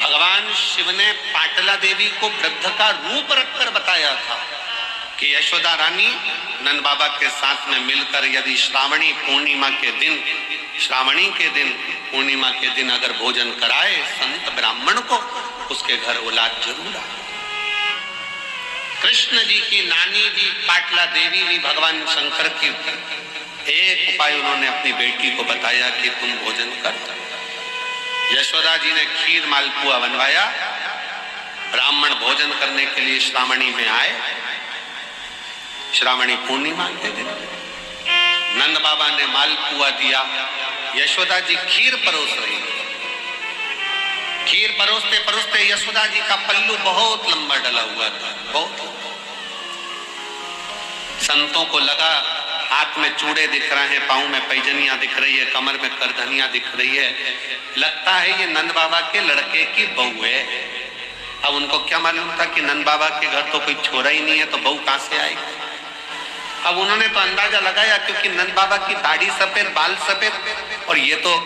भगवान शिव ने पाटला देवी को वृद्ध का रूप रखकर बताया था कि यशोदा रानी नंद बाबा के साथ में मिलकर यदि श्रावणी पूर्णिमा के दिन, श्रावणी के दिन, पूर्णिमा के दिन अगर भोजन कराए संत ब्राह्मण को, उसके घर औलाद जरूर आए। कृष्ण जी की नानी भी पाटला देवी भी भगवान शंकर की एक उपाय उन्होंने अपनी बेटी को बताया कि तुम भोजन कर। यशोदा जी ने खीर मालपुआ बनवाया, ब्राह्मण भोजन करने के लिए श्रावणी में आए। श्रावणी पूर्णिमा के दिन नंद बाबा ने मालपुआ दिया, यशोदा जी खीर परोस रही। खीर परोसते परोसते यशोदा जी का पल्लू बहुत लंबा डला हुआ था, बहुत। संतों को लगा हाथ में चूड़े दिख रहे हैं, पांव में पैजनियां दिख रही है, कमर में करधनियां दिख रही है, लगता है ये नंद बाबा के लड़के की बहू है। अब उनको क्या मालूम था कि नंद बाबा के घर तो कोई छोरा ही नहीं है, तो बहू कहां से आएगी। अब उन्होंने तो अंदाजा लगाया, क्योंकि नंद बाबा की दाढ़ी सफेद, बाल सफेद, और ये तो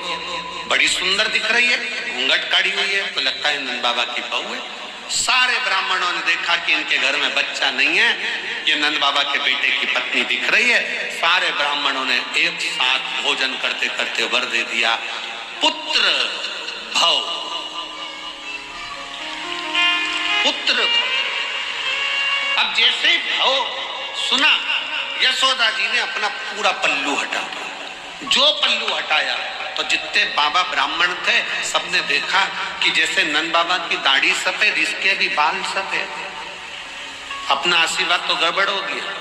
बड़ी सुंदर दिख रही है, घूंघट काढ़ी हुई है, तो लगता है नंद बाबा की बहू है। सारे ब्राह्मणों ने देखा कि इनके घर में बच्चा नहीं है, ये नंद बाबा के बेटे की पत्नी दिख रही है। सारे ब्राह्मणों ने एक साथ भोजन करते करते वर दे दिया, पुत्र भव, पुत्र। अब जैसे भव सुना, यशोदा जी ने अपना पूरा पल्लू हटा दिया। जो पल्लू हटाया तो जितने बाबा ब्राह्मण थे सबने देखा कि जैसे नंद बाबा की दाढ़ी सफेद, इसके भी बाल सफेद। अपना आशीर्वाद तो गड़बड़ हो गया।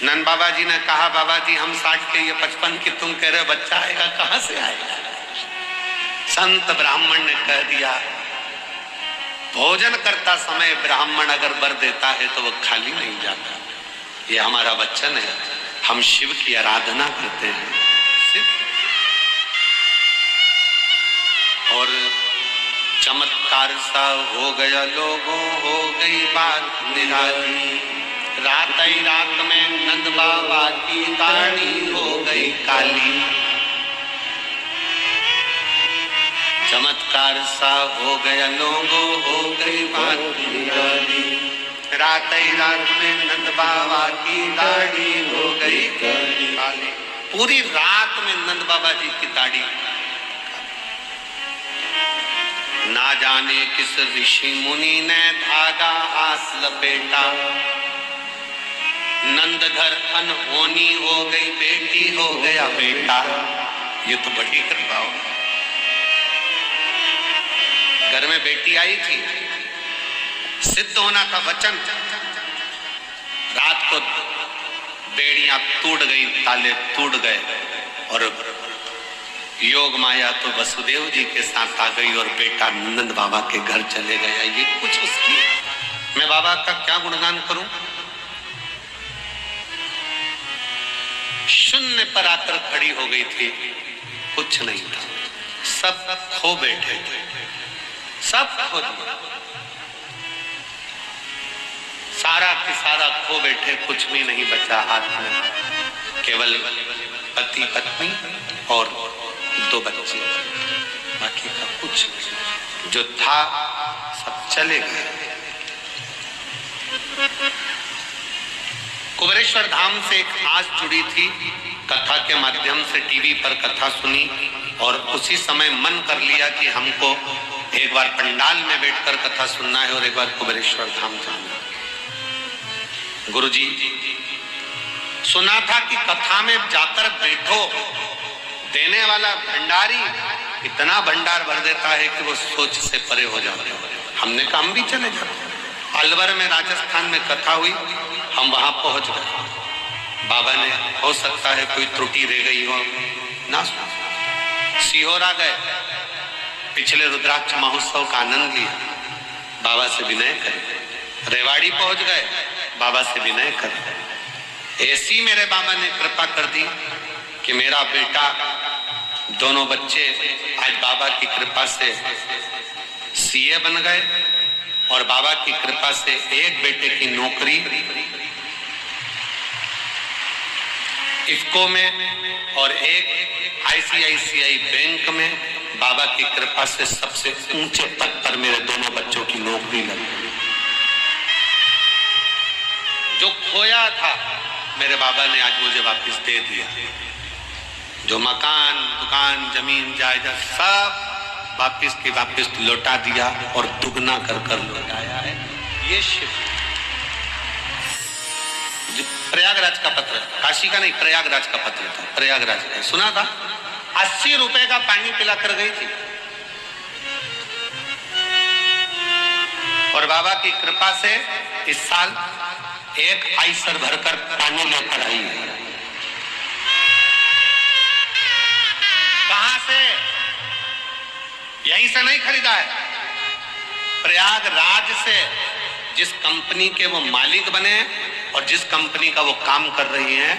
नंद बाबा जी ने कहा, बाबा जी हम 60 के, ये 55 की, तुम कह रहे बच्चा आएगा, कहां से आएगा। संत ब्राह्मण ने कह दिया, भोजन करता समय ब्राह्मण अगर वर देता है तो वो खाली नहीं जाता। ये हमारा वचन है, हम शिव की आराधना करते हैं। और चमत्कार सा हो गया लोगों, हो गई बात निराली। रात ही रात में नंद बाबा की दाढ़ी हो गई काली। चमत्कार सा हो गया लोगों, हो गई बात निराली। रात ही रात में नंद बाबा की दाढ़ी हो गई काली। पूरी रात में नंद बाबा जी की दाढ़ी। ना जाने किस ऋषि मुनि ने धागा आस लपेटा, नंद घर अनहोनी हो गई, बेटी हो गया बेटा। ये तो बड़ी कृपा हो। घर में बेटी आई थी, सिद्ध होना था वचन। रात को बेड़ियां टूट गई, ताले टूट गए, और योग माया तो वसुदेव जी के साथ आ गई और बेटा नंद बाबा के घर चले गया। ये कुछ उसकी, मैं बाबा का क्या गुणगान करूं। शून्य पर आकर खड़ी हो गई थी, कुछ नहीं था, सब खो बैठे थे, सब खो दिया, सारा की सारा खो बैठे, कुछ भी नहीं बचा हाथ में, केवल पति पत्नी और 2 बच्चे, बाकी का कुछ जो था सब चले गए। कुबेरेश्वर धाम से एक आस जुड़ी थी, कथा के माध्यम से टीवी पर कथा सुनी और उसी समय मन कर लिया कि हमको एक बार पंडाल में बैठकर कथा सुनना है और एक बार कुबेरेश्वर धाम जाना। गुरुजी सुना था कि कथा में जाकर बैठो, देने वाला भंडारी इतना भंडार भर देता है कि वो सोच से परे हो जाते हैं। हमने कहा हम भी चले जाते। अलवर में राजस्थान में कथा हुई, हम वहां पहुंच गए। बाबा ने हो सकता है कोई त्रुटि रह गई हो ना, सीहोर आ गए, पिछले रुद्राक्ष महोत्सव का आनंद लिया, बाबा से विनय करे। रेवाड़ी पहुंच गए, बाबा से विनय करे। ऐसी मेरे बाबा ने कृपा कर दी कि मेरा बेटा, दोनों बच्चे आज बाबा की कृपा से सीए बन गए और बाबा की कृपा से एक बेटे की नौकरी इफ्को में और एक आईसीआईसीआई बैंक में बाबा की कृपा से सबसे ऊंचे पद पर मेरे दोनों बच्चों की नौकरी लगी। जो खोया था मेरे बाबा ने आज मुझे वापस दे दिया। जो मकान, दुकान, जमीन, जायदाद सब वापस की वापस लौटा दिया और दुगना कर कर लौटाया है। ये शिव। प्रयागराज का पत्र, काशी का नहीं, प्रयागराज का पत्र था। प्रयागराज का सुना था। 80 रुपए का पानी पिला कर गई थी और बाबा की कृपा से इस साल एक आइसर भरकर पानी लेकर आई है। कहां से? यहीं से नहीं खरीदा है, प्रयागराज से। जिस कंपनी के वो मालिक बने और जिस कंपनी का वो काम कर रही हैं,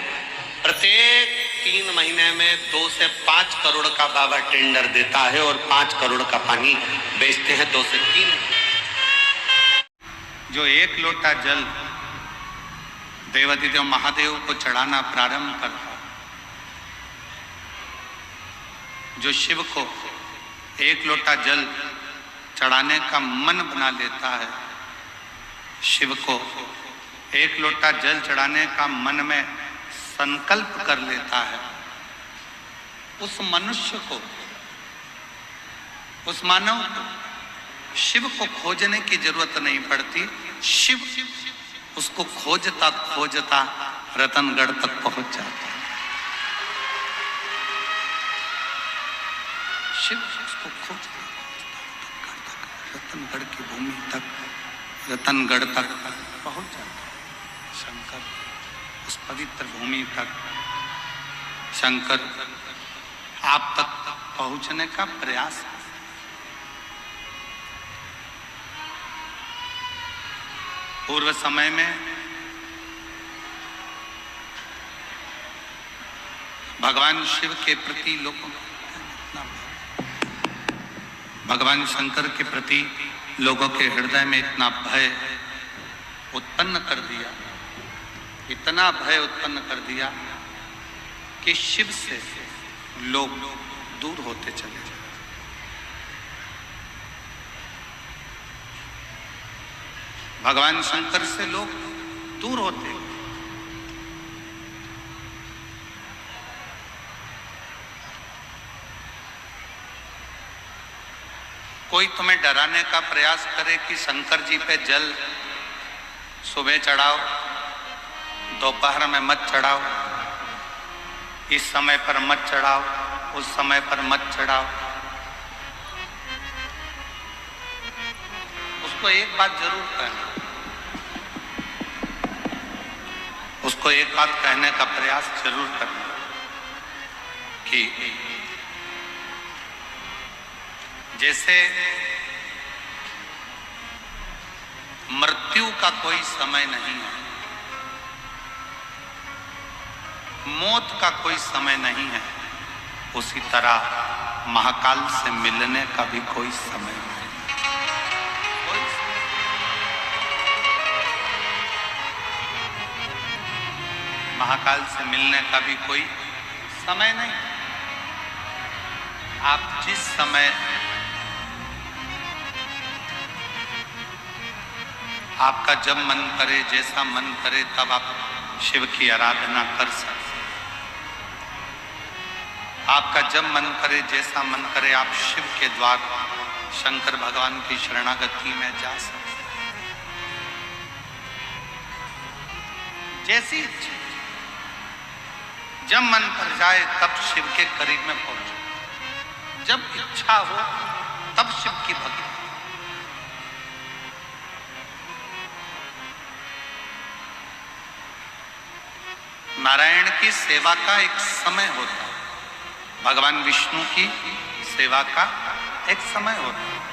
प्रत्येक 3 महीने में 2 से 5 करोड़ का बाबा टेंडर देता है और 5 करोड़ का पानी बेचते हैं। 2 से 3। जो 1 लोटा जल देवाधिदेव महादेव को चढ़ाना प्रारंभ करता, जो शिव को 1 लोटा जल चढ़ाने का मन बना लेता है, शिव को 1 लोटा जल चढ़ाने का मन में संकल्प कर लेता है, उस मनुष्य को, उस मानव को शिव को खोजने की जरूरत नहीं पड़ती। शिव उसको खोजता खोजता रतनगढ़ तक पहुंच जाता है। शिव उसको खोजता रतनगढ़ की भूमि तक, रतनगढ़ तक पहुंच जाता है। शंकर उस पवित्र भूमि तक, शंकर आप तक पहुंचने का प्रयास। पूर्व समय में भगवान शिव के प्रति लोगों का इतना, भगवान शंकर के प्रति लोगों के हृदय में इतना भय उत्पन्न कर दिया, इतना भय उत्पन्न कर दिया कि शिव से लोग दूर होते चले जाते। भगवान शंकर से लोग दूर होते। कोई तुम्हें डराने का प्रयास करे कि शंकर जी पे जल सुबह चढ़ाओ, दोपहर में मत चढ़ाओ, इस समय पर मत चढ़ाओ, उस समय पर मत चढ़ाओ, उसको एक बात जरूर कहना, उसको एक बात कहने का प्रयास जरूर करना कि जैसे मृत्यु का कोई समय नहीं है, मौत का कोई समय नहीं है, उसी तरह महाकाल से मिलने का भी कोई समय नहीं। महाकाल से मिलने का भी कोई समय नहीं। आप जिस समय आपका जब मन करे, जैसा मन करे, तब आप शिव की आराधना कर सकते। आपका जब मन करे, जैसा मन करे, आप शिव के द्वार शंकर भगवान की शरणागति में जा सकते। जैसी इच्छा, जब मन कर जाए तब शिव के करीब में पहुंचो। जब इच्छा हो तब शिव की भक्ति। नारायण की सेवा का एक समय होता है, भगवान विष्णु की सेवा का एक समय होता है।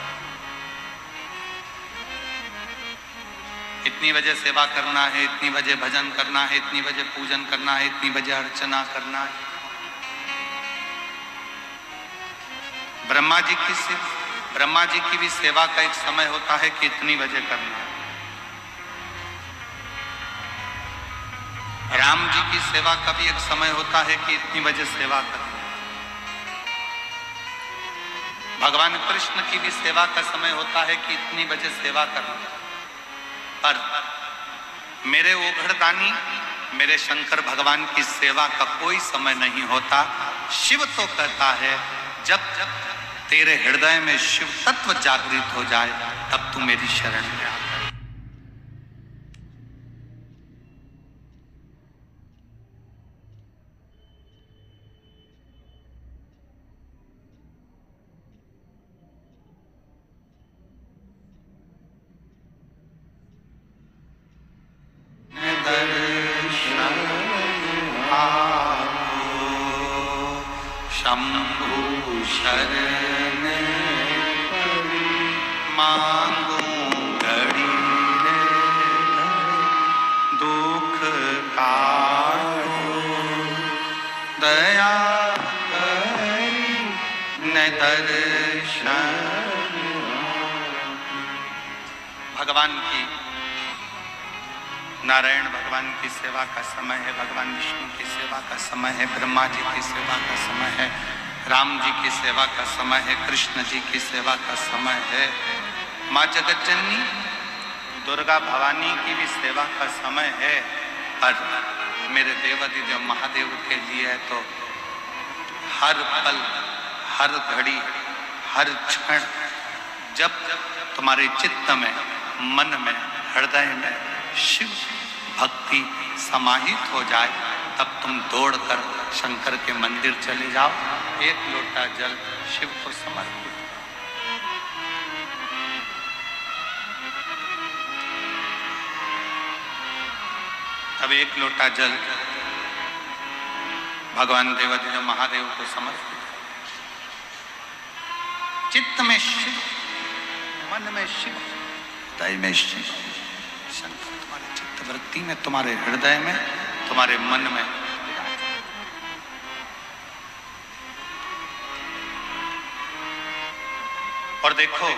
इतनी बजे सेवा करना है, इतनी बजे भजन करना है, इतनी बजे पूजन करना है, इतनी बजे अर्चना करना है। ब्रह्मा जी की भी सेवा का एक समय होता है कि इतनी बजे करना है। राम जी की सेवा का भी एक समय होता है कि इतनी बजे सेवा करना है। भगवान कृष्ण की भी सेवा का समय होता है कि इतनी बजे सेवा करना, पर मेरे ओघड़दानी मेरे शंकर भगवान की सेवा का कोई समय नहीं होता। शिव तो कहता है जब तेरे हृदय में शिव तत्व जागृत हो जाए तब तू मेरी शरण में आ। शंभु शरण मांगू घड़ी दुख काटो दया करी न दर्शन। भगवान की नारायण भगवान की सेवा का समय है, भगवान विष्णु की सेवा का समय है, ब्रह्मा जी की सेवा का समय है, राम जी की सेवा का समय है, कृष्ण जी की सेवा का समय है, माँ जगत जननी दुर्गा भवानी की भी सेवा का समय है। पर मेरे देवादिदेव महादेव के लिए तो हर पल हर घड़ी हर क्षण जब तुम्हारे चित्त में मन में हृदय में शिव भक्ति समाहित हो जाए तब तुम दौड़कर शंकर के मंदिर चले जाओ, एक लोटा जल शिव को समर्पित। अब एक लोटा जल भगवान देवादिदेव महादेव को समर्पित। चित्त में शिव, मन में शिव, हृदय में शिव। शंकर तुम्हारे चित्त वृत्ति में, तुम्हारे हृदय में, तुम्हारे मन में। और देखो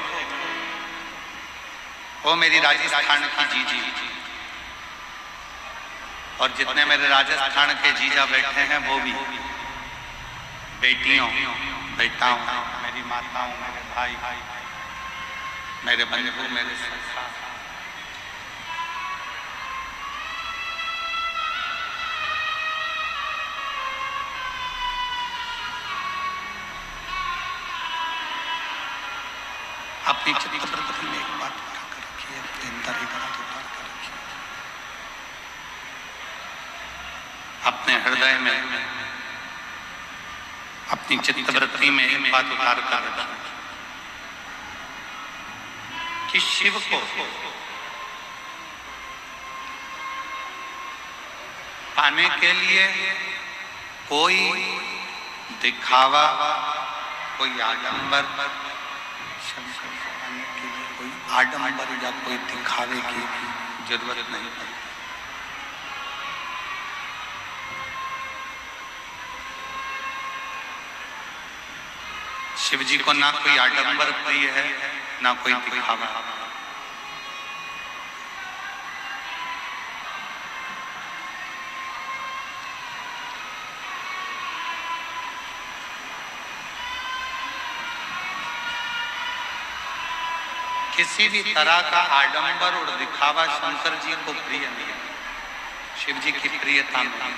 वो मेरी राजस्थान की जीजी और जितने मेरे राजस्थान के जीजा बैठे हैं वो भी बेटियों बेटाओं, मेरी माताओं, मेरे भाई, मेरे बंधु, मेरे सखा। अपनी चित्तवृत्ति में एक बात उठा कर रखिए, अपने अंदर एक बात उतार कर रखिए, अपने हृदय में अपनी चित्तवृत्ति में एक बात उतार कर रखिए कि शिव को पाने के लिए कोई दिखावा, कोई आडंबर, शंकर को पाने के लिए कोई आडंबर या कोई दिखावे की जरूरत नहीं पड़ती। शिव जी को ना कोई आडंबर प्रिय है ना कोई दिखावा। किसी भी तरह का आडंबर और दिखावा शंकर जी को प्रिय नहीं है, शिव जी की प्रियता नहीं।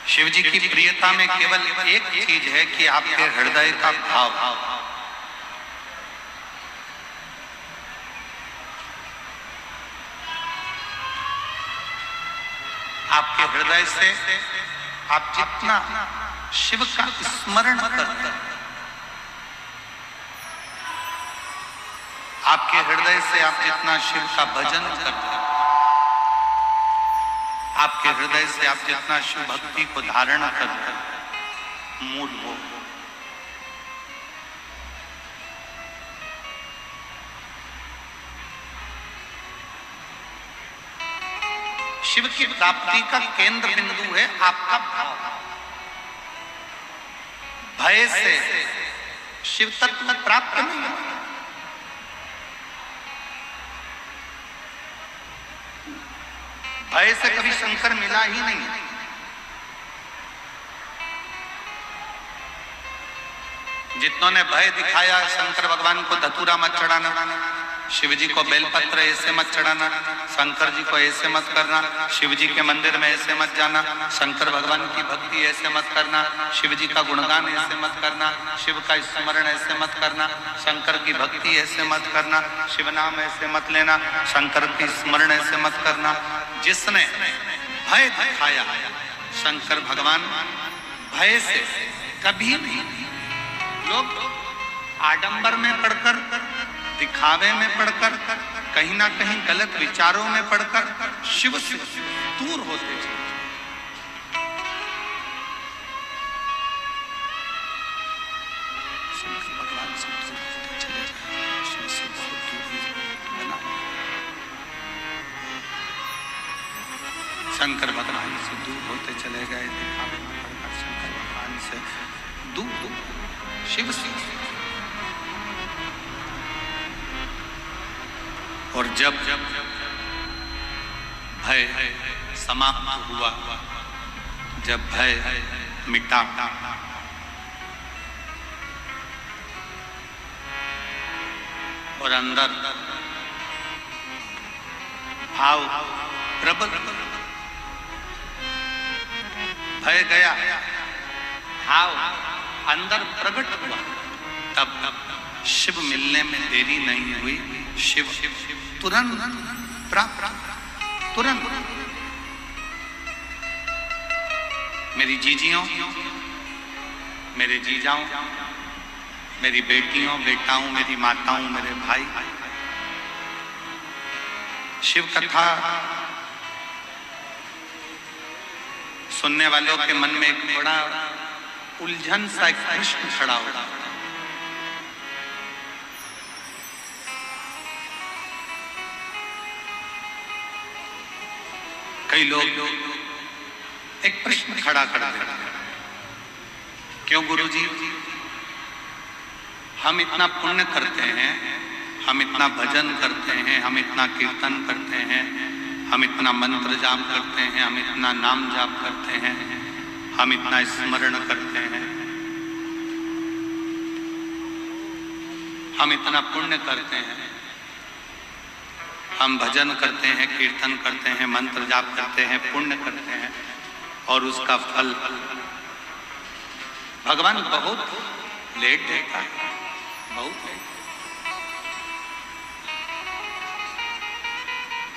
शिव जी की प्रियता में केवल एक चीज है कि आपके हृदय का भाव। आपके हृदय से आप जितना शिव का स्मरण करते हैं, आपके हृदय से आप जितना शिव का भजन करते हैं, आपके हृदय से आप जितना शिव भक्ति को धारण करते हैं, मूल वो शिव की प्राप्ति का केंद्र बिंदु है आपका भाव। भय से शिव तत्व प्राप्त नहीं है। भय से कभी शंकर मिला ही नहीं। जितनों ने भय दिखाया शंकर भगवान को धतूरा मत चढ़ाना, शिव जी को बेलपत्र ऐसे मत चढ़ाना, शंकर जी को ऐसे मत करना, शिव जी के मंदिर में ऐसे मत जाना, शंकर भगवान की भक्ति ऐसे मत करना, शिव जी का गुणगान ऐसे मत करना, शिव का स्मरण ऐसे मत करना, शंकर की भक्ति ऐसे मत करना, शिव नाम ऐसे मत लेना, शंकर की स्मरण ऐसे मत करना। जिसने भय दिखाया शंकर भगवान भय से कभी नहीं, लोग आडंबर में पढ़कर, दिखावे में पढ़कर, कहीं ना कहीं गलत विचारों में पढ़कर शिव से दूर होते चले। शंकर भगवान से दूर होते चले जाए, शिव से बहुत दूरी बना। शंकर भगवान से दूर होते चले गए, दिखावे में पढ़कर शंकर भगवान से दूर, शिव से। और जब भय समाप्त हुआ, जब भय मिटा, और अंदर भाव प्रबल, भय गया, भाव अंदर प्रकट हुआ, तब शिव मिलने में देरी नहीं हुई। शिव तुरंत प्राप्त, तुरंत। मेरी जीजियों, मेरे जीजाओं, मेरी बेटियों, बेटाओं, मेरी माताओं, मेरे भाई, शिव कथा सुनने वालों के मन में एक बड़ा उलझन सा एक प्रश्न खड़ा होता है। कई लोग एक प्रश्न खड़ा कर देते हैं, क्यों गुरुजी हम इतना पुण्य करते हैं, हम इतना भजन करते हैं, हम इतना कीर्तन करते हैं, हम इतना मंत्र जाप करते हैं, हम इतना नाम जाप करते हैं, हम इतना स्मरण करते हैं, हम इतना पुण्य करते हैं, हम भजन करते हैं, कीर्तन करते हैं, मंत्र जाप करते हैं, पुण्य करते हैं, और उसका फल भगवान बहुत लेट देता है, बहुत लेट,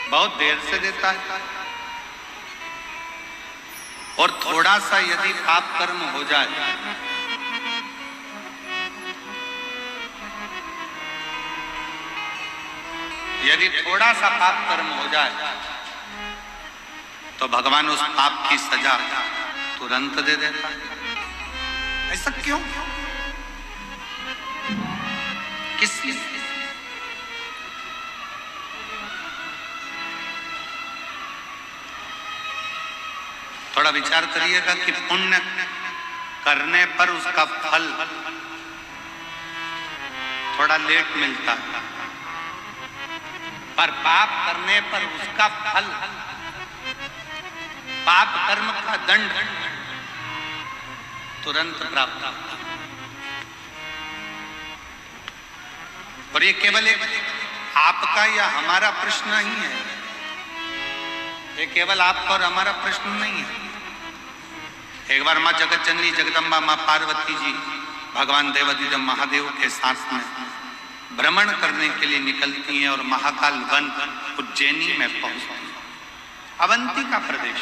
बहुत देर से देता है। और थोड़ा सा यदि पाप कर्म हो जाए, यदि थोड़ा सा पाप कर्म हो जाए, तो भगवान उस पाप की सजा तुरंत दे देता है। ऐसा क्यों? किस लिए? थोड़ा विचार करिएगा कि पुण्य करने पर उसका फल थोड़ा लेट मिलता है, पर पाप करने पर उसका फल, पाप कर्म का दंड तुरंत प्राप्त होता है। और ये केवल एक आपका या हमारा प्रश्न नहीं है, ये केवल आपका और हमारा प्रश्न नहीं है। एक बार माँ जगत जननी जगदम्बा माँ पार्वती जी भगवान देवाधिदेव महादेव के साथ में भ्रमण करने के लिए निकलती हैं और महाकाल वन उज्जैनी में पहुंचती हैं, अवंती का प्रदेश।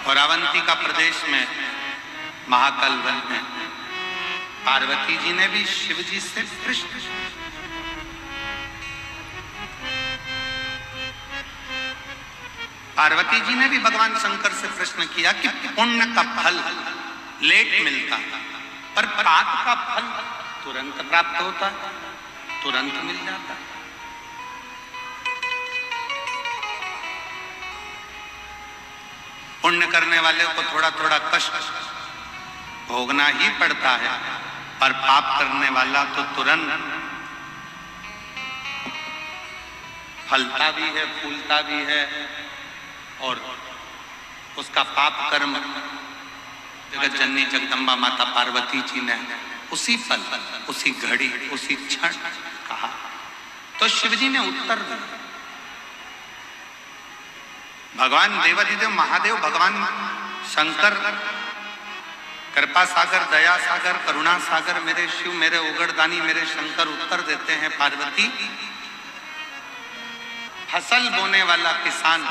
और अवंती का प्रदेश में महाकाल वन में पार्वती जी ने भी शिव जी से प्रश्न, पार्वती जी ने भी भगवान शंकर से प्रश्न किया कि पुण्य का फल लेट मिलता है, पर पाप का फल तुरंत प्राप्त होता है, तुरंत मिल जाता है। पुण्य करने वाले को थोड़ा थोड़ा कष्ट भोगना ही पड़ता है, पर पाप करने वाला तो तुरंत फलता भी है, फूलता भी है, और उसका पाप कर्म जगत जननी जगदम्बा माता पार्वती जी ने उसी पल, उसी घड़ी, उसी क्षण कहा। तो शिव जी ने उत्तर दिया। भगवान देवाधिदेव महादेव, भगवान शंकर, कृपा सागर, दया सागर, करुणा सागर, मेरे शिव, मेरे उगड़दानी, मेरे शंकर उत्तर देते हैं, पार्वती, फसल बोने वाला किसान,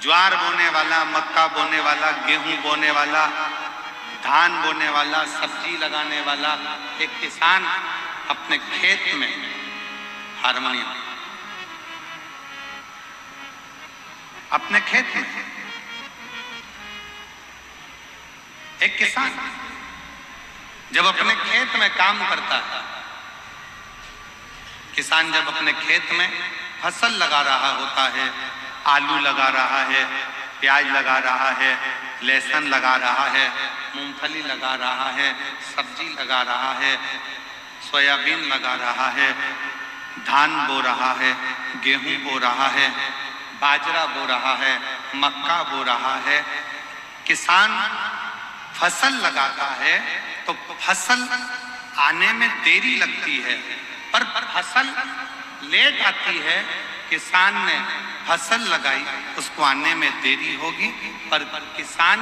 ज्वार बोने वाला, मक्का बोने वाला, गेहूं बोने वाला, धान बोने वाला, सब्जी लगाने वाला एक किसान अपने खेत में हारमोनियम, अपने खेत में एक किसान जब अपने खेत में काम करता है, किसान जब अपने खेत में फसल लगा रहा होता है, आलू लगा रहा है, प्याज लगा रहा है, लहसुन लगा रहा है, मूंगफली लगा रहा है, सब्जी लगा रहा है, सोयाबीन लगा रहा है, धान बो रहा है, गेहूं बो रहा है, बाजरा बो रहा है, मक्का बो रहा है, किसान फसल लगाता है तो फसल आने में देरी लगती है, पर फसल लेट आती है। किसान ने फसल लगाई, उसको आने में देरी होगी, पर किसान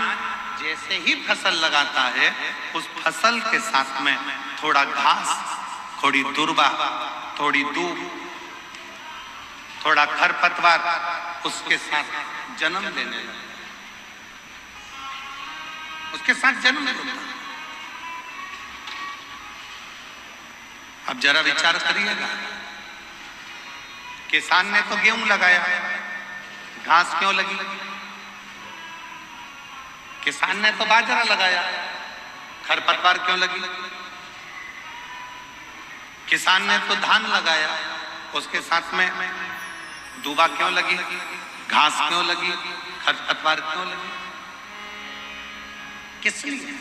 जैसे ही फसल लगाता है, उस फसल के साथ में थोड़ा घास, थोड़ी दुर्बा, थोड़ी दूब, थोड़ा खरपतवार उसके साथ जन्म लेने लगता, उसके साथ जन्म लेता। अब जरा विचार करिएगा, किसान ने तो गेहूं लगाया, घास क्यों लगी? किसान ने तो बाजरा लगाया, खरपतवार क्यों लगी? किसान ने तो धान लगाया, उसके साथ में दूबा क्यों लगी? घास क्यों लगी? खरपतवार क्यों लगी? किस लिए?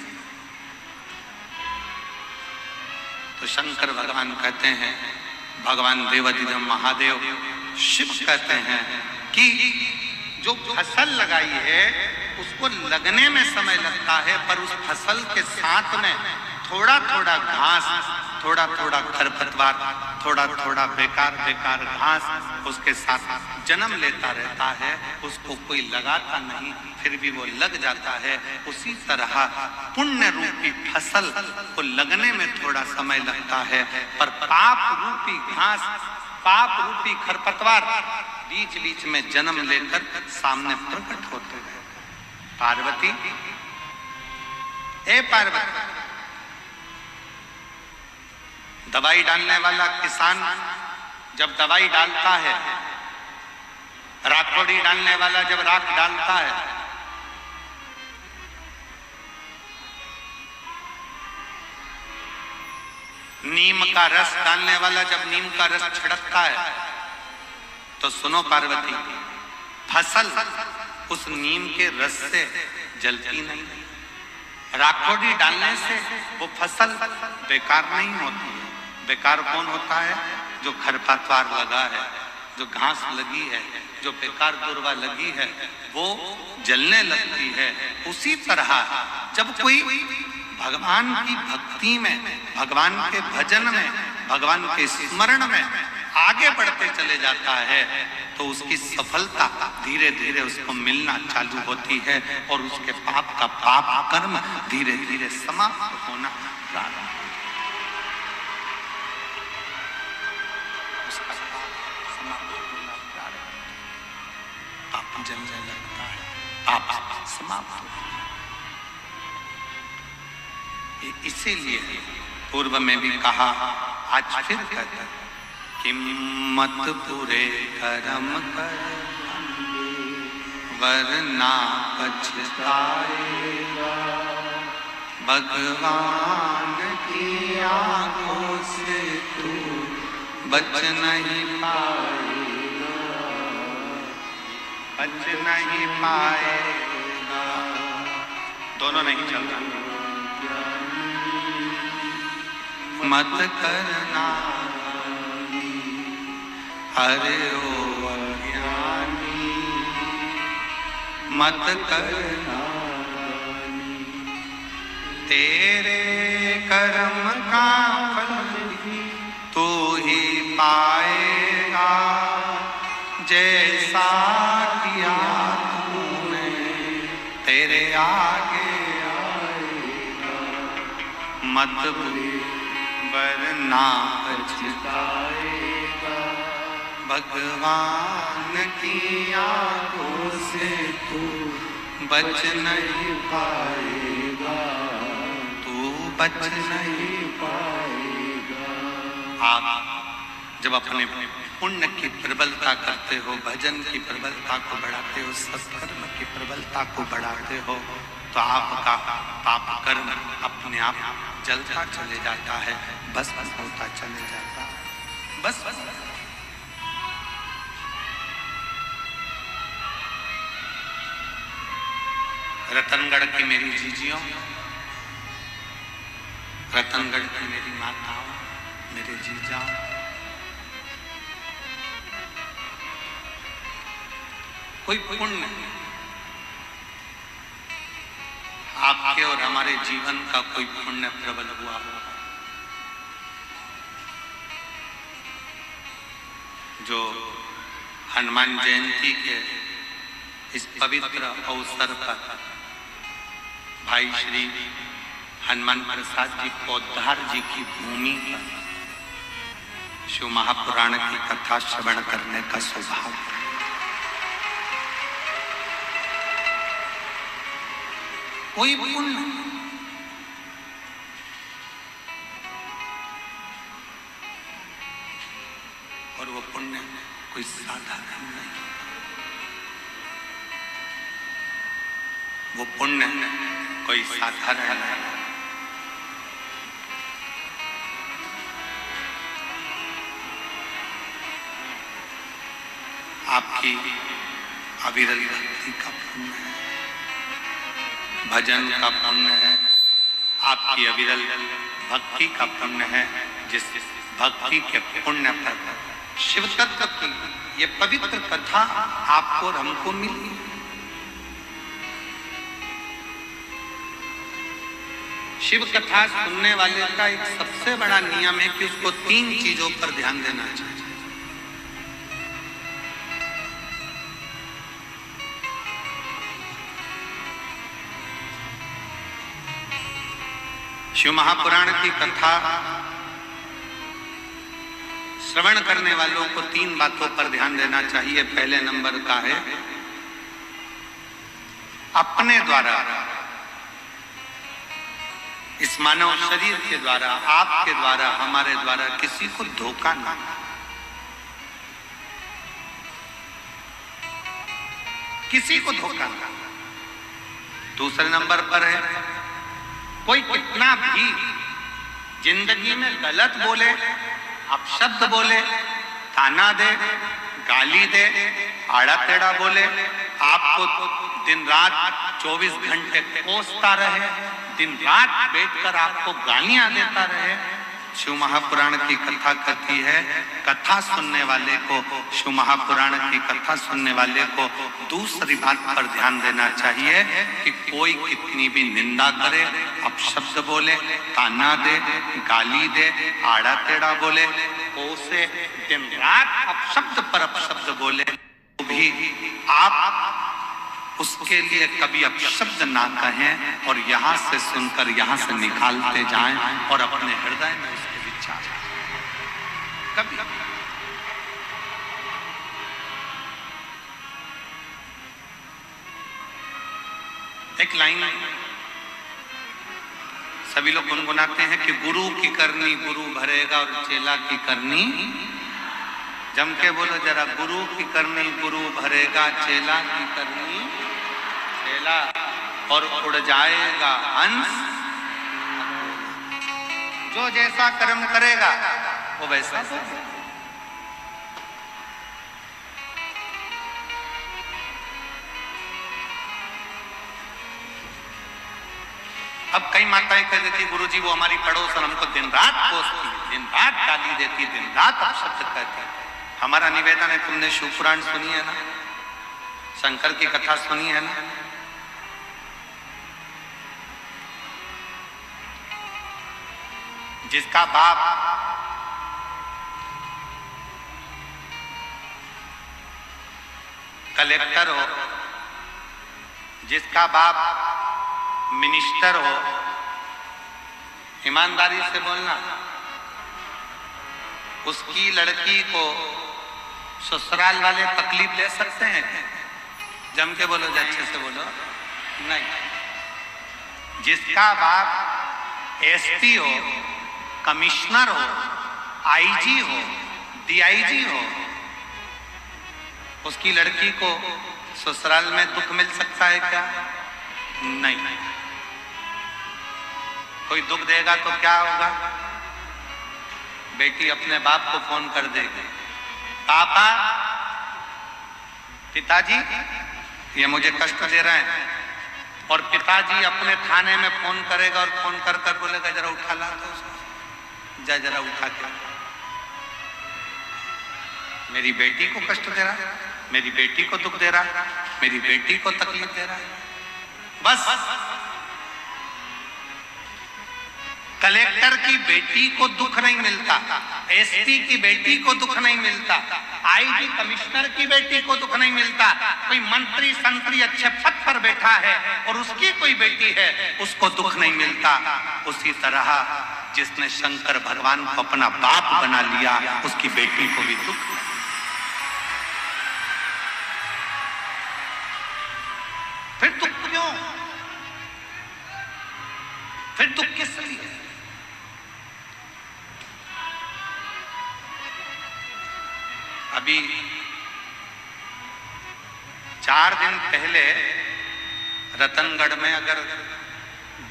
तो शंकर भगवान कहते हैं, भगवान देवाधिदेव महादेव शिव कहते हैं कि जो फसल लगाई है उसको लगने में समय लगता है, पर उस फसल के साथ में थोड़ा थोड़ा घास, थोड़ा थोड़ा खरपतवार, थोड़ा थोड़ा बेकार बेकार घास उसके साथ जन्म लेता रहता है, उसको कोई लगाता नहीं, फिर भी वो लग जाता है। उसी तरह पुण्य रूपी फसल को लगने में थोड़ा समय लगता है, पर पाप रूपी घास, पाप रूपी खरपतवार बीच बीच में जन्म लेकर सामने प्रकट होते हैं। पार्वती, ए पार्वती, दवाई डालने वाला किसान जब दवाई डालता है, राखोड़ी डालने वाला जब राख डालता है, नीम का रस डालने वाला जब नीम का रस छिड़कता है, तो सुनो पार्वती, फसल उस नीम के रस से जलती नहीं, राखोड़ी डालने से वो फसल बेकार नहीं होती है। बेकार कौन होता है? जो खरपतवार लगा है, जो घास लगी है, जो बेकार दुर्वा लगी है, वो जलने लगती है। उसी तरह जब कोई भगवान की भक्ति में, भगवान के भजन में, भगवान के स्मरण में आगे बढ़ते चले जाता है, तो उसकी सफलता धीरे धीरे उसको मिलना चालू होती है और उसके पाप का पाप कर्म धीरे धीरे समाप्त होना प्रारंभ, उसका समाप्त होना प्रारंभ, पाप जलने लगता है, पाप समाप्त होता है। इसीलिए पूर्व में भी कहा, आज फिर कहता है कि मत पूरे कर्म कर वरना पछताएगा, भगवान की आंखों से तू बच नहीं पाएगा, बच नहीं पाएगा। दोनों नहीं चलता। मत करना अरे ओ अज्ञानी मत करना, तेरे कर्म का फल तू ही पाएगा, जैसा किया तूने तेरे आगे आएगा। मत वरना पछताएगा, भगवान की आंखों से तू बच नहीं पाएगा, तू बच नहीं पाएगा। आप जब अपने पुण्य की प्रबलता करते हो, भजन की प्रबलता को बढ़ाते हो, सत्कर्म की प्रबलता को बढ़ाते हो, तो आपका पाप कर्म अपने आप जलता चले जाता है, बस होता चले जाता है, बस। रतनगढ़ की मेरी जीजियों, रतनगढ़ की मेरी माताओं, मेरे जीजाओं, कोई पुण्य आपके और हमारे जीवन का कोई पुण्य प्रबल हुआ हो, जो हनुमान जयंती के इस पवित्र अवसर पर भाई श्री हनुमान प्रसाद जी पौधार जी की भूमि पर शिव महापुराण की कथा श्रवण करने का सौभाग्य, कोई पुण्य और वो पुण्य कोई साधारण नहीं, वो पुण्य कोई साधारण नहीं। आपकी अविरल भक्ति का पुण्य है, भजन का पुण्य है, आपकी अविरल भक्ति का पुण्य है, जिस भक्ति के पुण्य पर शिव तत्व की ये पवित्र कथा आपको और हमको मिली। शिव कथा सुनने वाले का एक सबसे बड़ा नियम है कि उसको 3 चीजों पर ध्यान देना चाहिए। शिव महापुराण की कथा श्रवण करने वालों को 3 बातों पर ध्यान देना चाहिए। पहले नंबर का है अपने द्वारा, इस मानव शरीर के द्वारा, आपके द्वारा, हमारे द्वारा किसी को धोखा ना, किसी को धोखा ना। दूसरे नंबर पर है कोई कितना भी जिंदगी में गलत बोले, अपशब्द बोले, ताना दे, गाली दे, आड़ा टेढ़ा बोले, आपको दिन रात 24 घंटे कोसता रहे, दिन रात बैठकर आपको गालियां देता रहे, शिव महापुराण की कथा कहती है, कथा सुनने वाले को, शिव महापुराण की कथा सुनने वाले को दूसरी बात पर ध्यान देना चाहिए कि कोई कितनी भी निंदा करे, अपशब्द बोले, ताना दे, गाली दे, आड़ा टेढ़ा बोले, उसे दिन रात अपशब्द पर अपशब्द बोले, तो भी आप उसके लिए कभी अपशब्द ना कहें और यहां से सुनकर यहां से निकालते जाएं और अपने हृदय में उसके विचार कभी। एक लाइन सभी लोग गुनगुनाते हैं कि गुरु की करनी गुरु भरेगा और चेला की करनी, जम के बोलो जरा, गुरु की करनी गुरु भरेगा, चेला की करनी चेला, और उड़ जाएगा हंस। जो जैसा कर्म करेगा वो वैसा होगा। अब कई माताएं कह देती गुरुजी वो हमारी पड़ोसन हमको दिन रात कोसती, दिन रात गाली देती, दिन रात अपशब्द कहती। हमारा निवेदन है, तुमने शिव पुराण सुनी है ना, शंकर की कथा सुनी है ना, जिसका बाप कलेक्टर हो, जिसका बाप मिनिस्टर हो, ईमानदारी से बोलना, उसकी लड़की को ससुराल वाले तकलीफ दे सकते हैं? जम के बोलो, अच्छे से बोलो। नहीं। जिसका बाप एसपी हो, कमिश्नर हो, आईजी हो, डीआईजी हो, उसकी लड़की को ससुराल में दुख मिल सकता है क्या? नहीं। कोई दुख देगा तो क्या होगा? बेटी अपने बाप को फोन कर देगी, पापा, पिताजी ये मुझे कष्ट दे रहे हैं, और पिताजी अपने थाने में फोन करेगा और फोन कर कर बोलेगा जरा उठा ला तो उसको, जा जरा उठा के, मेरी बेटी को कष्ट दे रहा है, मेरी बेटी को दुख दे रहा है, मेरी बेटी को तकलीफ दे रहा है। बस कलेक्टर की बेटी को दुख नहीं मिलता, एसपी की बेटी को दुख नहीं मिलता, आईजी कमिश्नर की बेटी को दुख नहीं मिलता, कोई मंत्री संतरी अच्छे पद पर बैठा है और उसकी कोई बेटी है उसको दुख नहीं मिलता। उसी तरह जिसने शंकर भगवान को अपना बाप बना लिया उसकी बेटी को भी दुख नहीं। फिर दुख क्यों? फिर दुख किस लिए? अभी 4 दिन पहले रतनगढ़ में अगर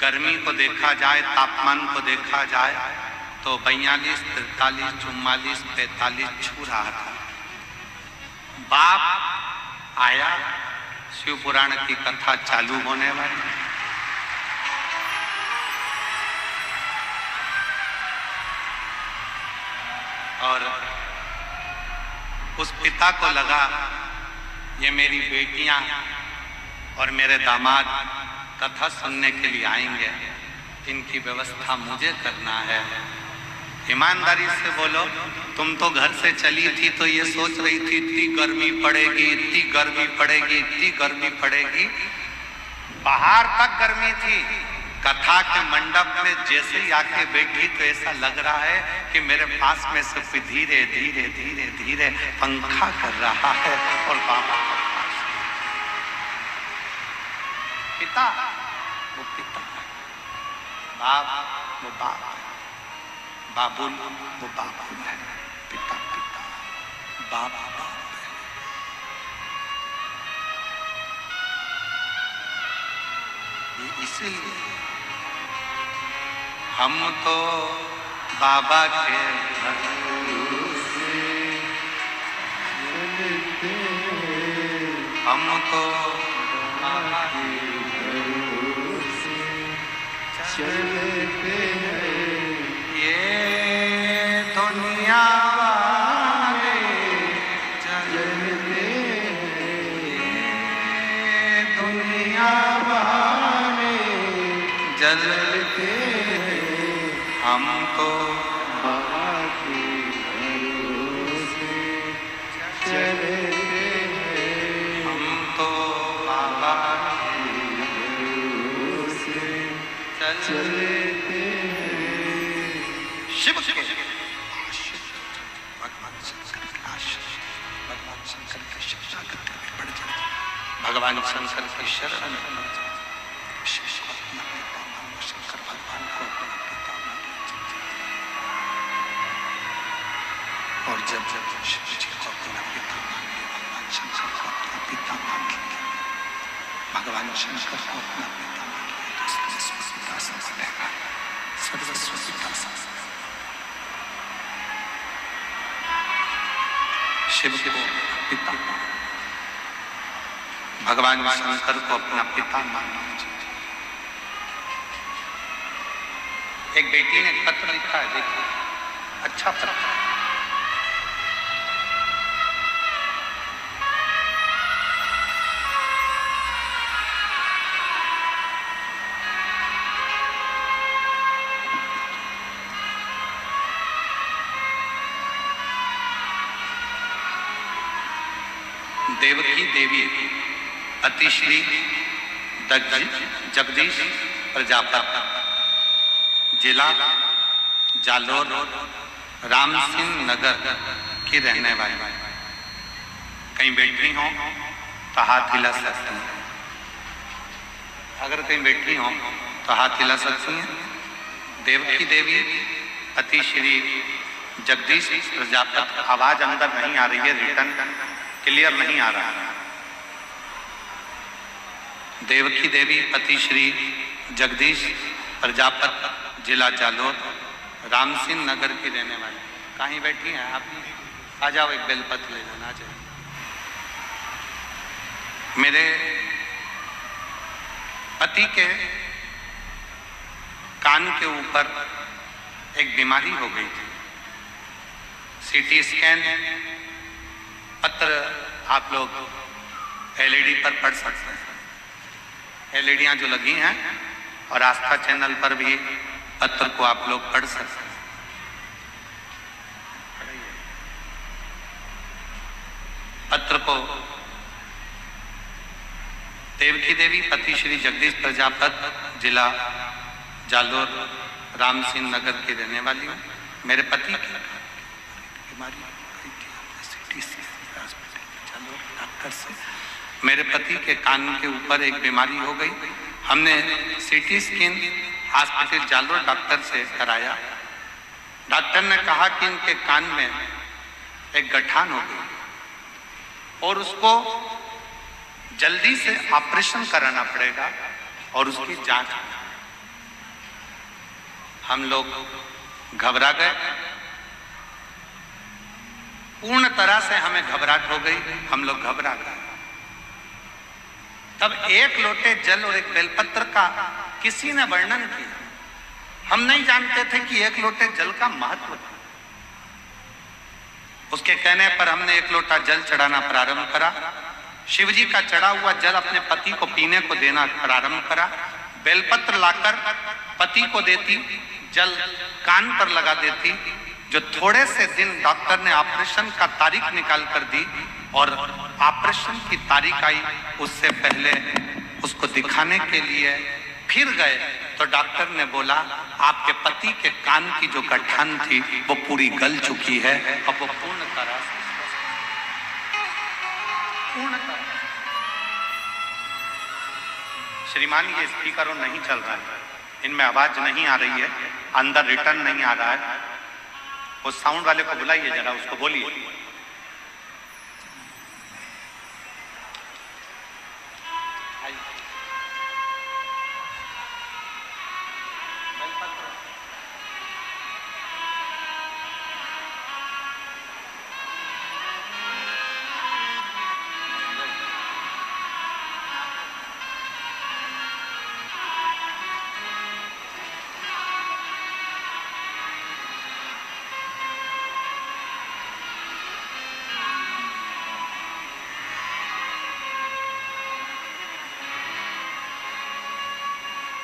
गर्मी को देखा जाए, तापमान को देखा जाए तो 42, 43, 44, 45 छू रहा था। बाप आया, शिव पुराण की कथा चालू होने वाली, और उस पिता को लगा ये मेरी बेटियां और मेरे दामाद कथा सुनने के लिए आएंगे, इनकी व्यवस्था मुझे करना है। ईमानदारी से बोलो, तुम तो घर से चली थी तो ये सोच रही थी इतनी गर्मी पड़ेगी, इतनी गर्मी पड़ेगी, इतनी गर्मी पड़ेगी, बाहर तक गर्मी थी। कथा के मंडप में जैसे ही आके बैठी तो ऐसा लग रहा है कि मेरे पास में से कोई धीरे धीरे धीरे धीरे पंखा कर रहा है, और बाबा पिता वो पिता, बाप वो बाप है, बाबुल वो बाबुल है, पिता पिता, बाप बाप है। ये इसीलिए हम तो बाबा के भरोसे, हम तो बाबा के भरोसे चलते हैं, ये दुनिया वाले चलते हैं, ये दुनिया वाले जलते हैं, हम तो बाबा के भरोसे चलते हैं, हम तो बाबा के भरोसे चलते हैं। शिव के भगवान शंकर के आश्रय, भगवान शंकर के शरणागत में पड़ जाए, भगवान शंकर की शरण में पड़ जाए, शंकर भगवान को अपना पिता और जब जब शिव जी को अपना पिता मान लिया, भगवान शंकर को अपना पिता मान लिया, भगवान शंकर को अपना पिता मान लिया तो सर्वस्वपिता सा बनेगा, सर्वस्वपिता सा। शिव को पिता, भगवान शंकर को अपना पिता मान लीजिए। एक बेटी ने पत्र लिखा है, देखिए, अच्छा पत्र। देवकी देवी अतिश्री जगदीश प्रजापत, जिला जालोर, राम सिंह नगर की रहने वाली। कहीं बैठी हो तो हाथ हिला सकती हैं, अगर कहीं बैठी हो तो हाथ हिला सकती हैं। देवकी देवी अतिश्री जगदीश प्रजापत। आवाज अंदर नहीं आ रही है, रिटर्न क्लियर नहीं आ रहा है। देवकी देवी अतिश्री जगदीश प्रजापत, जिला जालोर, राम सिंह नगर की रहने वाली। कहीं बैठी हैं आप? आ जाओ, एक बेलपत्र ले जाना चाहिए। मेरे पति के कान के ऊपर एक बीमारी हो गई थी। सीटी स्कैन पत्र आप लोग एलईडी पर पढ़ सकते हैं, एलईडियां जो लगी हैं, और आस्था चैनल पर भी पत्र को आप लोग पढ़ सकते हैं। पत्र को देवकी देवी पति श्री जगदीश प्रजापत, जिला जालोर, राम सिंह नगर की रहने वाली हूँ। मेरे पति की बीमारी डॉक्टर से, मेरे पति के कान के ऊपर एक बीमारी हो गई। हमने CT scan hospital Jalore doctor से कराया। डॉक्टर ने कहा कि इनके कान में एक गठान हो गई और उसको जल्दी से ऑपरेशन कराना पड़ेगा और उसकी जांच। हम लोग घबरा गए, पूर्ण तरह से हमें घबराहट हो गई, हम लोग घबरा गए। तब एक लोटे जल और एक बेलपत्र का किसी ने वर्णन किया। हम नहीं जानते थे कि एक लोटे जल का महत्व था। उसके कहने पर हमने एक लोटा जल चढ़ाना प्रारंभ करा। शिवजी का चढ़ा हुआ जल अपने पति को पीने को देना प्रारंभ करा। बेलपत्र लाकर पति को देती, जल कान पर लगा देती। जो थोड़े से दिन डॉक्टर ने ऑपरेशन का तारीख निकाल कर दी और ऑपरेशन की तारीख आई, उससे पहले उसको दिखाने के लिए फिर गए तो डॉक्टर ने बोला आपके पति के कान की जो गठान थी वो पूरी गल चुकी है, अब वो पूर्ण तरह श्रीमान ये स्पीकर नहीं चल रहा है, इनमें आवाज नहीं आ रही है, अंदर रिटर्न नहीं आ रहा है। वो साउंड वाले को बुलाइए जरा, उसको बोलिए।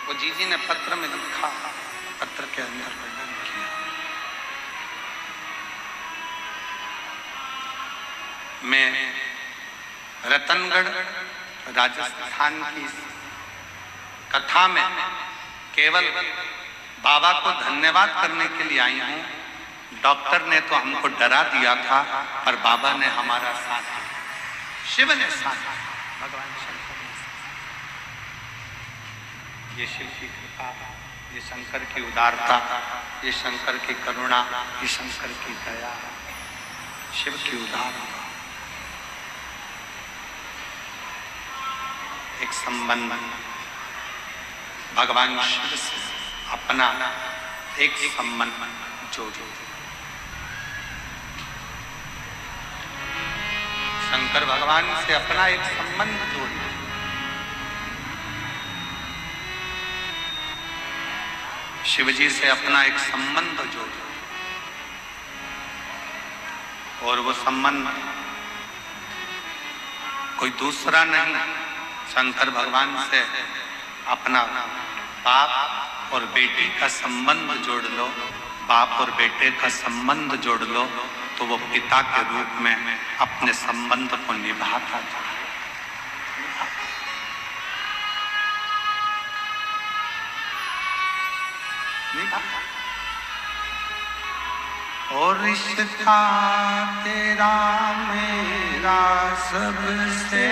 वो जीजी ने पत्र में लिखा, पत्र के अंदर वर्णन किया। मैं रतनगढ़ राजस्थान की कथा में केवल बाबा को धन्यवाद करने के लिए आई हूँ। डॉक्टर ने तो हमको डरा दिया था, पर बाबा ने हमारा साथ दिया, शिव ने साथ दिया, भगवान शंकर ने। ये शिव की कृपा, ये शंकर की उदारता, ये शंकर की करुणा, ये शंकर की दया, शिव की उदारता। एक संबंध भगवान शिव से अपना एक संबंध जोड़ो। शंकर भगवान से अपना एक संबंध जोड़ो। शिवजी से अपना एक संबंध जोड़ो और वो संबंध कोई दूसरा नहीं, शंकर भगवान से अपना बाप और बेटी का संबंध जोड़ लो, बाप और बेटे का संबंध जोड़ लो तो वो पिता के रूप में अपने संबंध को निभाता था। और रिश्ता तेरा मेरा सबसे